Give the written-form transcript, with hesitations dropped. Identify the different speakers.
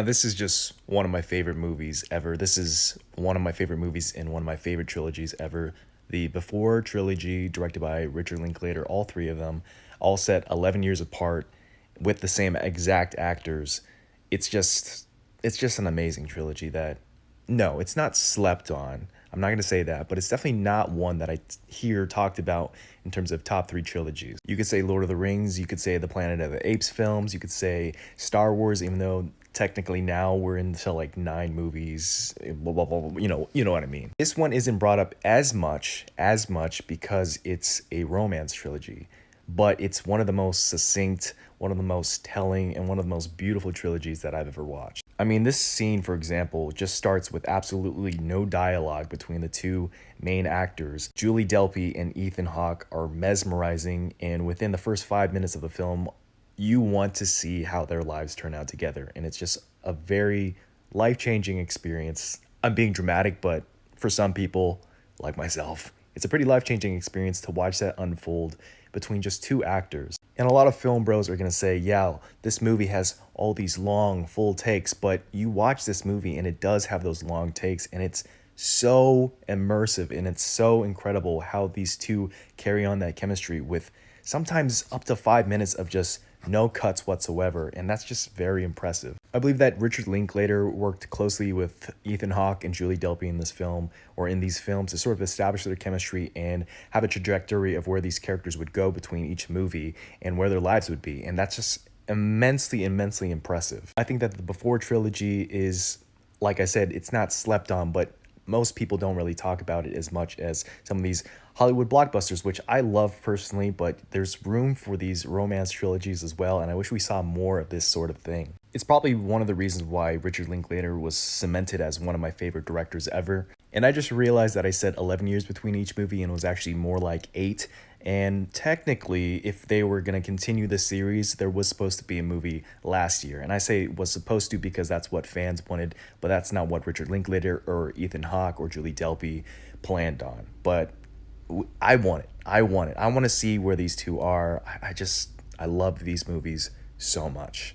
Speaker 1: This is just one of my favorite movies ever. This is one of my favorite movies in one of my favorite trilogies ever. The Before Trilogy, directed by Richard Linklater, all three of them, all set 11 years apart with the same exact actors. It's just it's just an amazing trilogy that no, it's not slept on. I'm not going to say that, but it's definitely not one that I hear talked about in terms of top three trilogies. You could say Lord of the Rings, you could say the Planet of the Apes films, you could say Star Wars, even though technically now we're into like 9 movies, blah, blah, blah, blah, you know what I mean. This one isn't brought up as much because it's a romance trilogy, but it's one of the most succinct, one of the most telling, and one of the most beautiful trilogies that I've ever watched. I mean, this scene, for example, just starts with absolutely no dialogue between the two main actors. Julie Delpy and Ethan Hawke are mesmerizing, and within the first 5 minutes of the film, you want to see how their lives turn out together. And it's just a very life changing experience. I'm being dramatic, but for some people, like myself, it's a pretty life changing experience to watch that unfold between just two actors. And a lot of film bros are gonna say, yeah, this movie has all these long, full takes, but you watch this movie and it does have those long takes, and it's so immersive and it's so incredible how these two carry on that chemistry with sometimes up to 5 minutes of just no cuts whatsoever, and that's just very impressive. I believe that Richard Linklater worked closely with Ethan Hawke and Julie Delpy in this film, or in these films, to sort of establish their chemistry and have a trajectory of where these characters would go between each movie and where their lives would be, and that's just immensely impressive. I think that the Before trilogy is, like I said, it's not slept on, but most people don't really talk about it as much as some of these Hollywood blockbusters, which I love personally, but there's room for these romance trilogies as well, and I wish we saw more of this sort of thing. It's probably one of the reasons why Richard Linklater was cemented as one of my favorite directors ever. And I just realized that I said 11 years between each movie and it was actually more like 8. And technically, if they were going to continue the series, there was supposed to be a movie last year. And I say it was supposed to because that's what fans wanted, but that's not what Richard Linklater or Ethan Hawke or Julie Delpy planned on. But I want it. I want it. I want to see where these two are. I love these movies so much.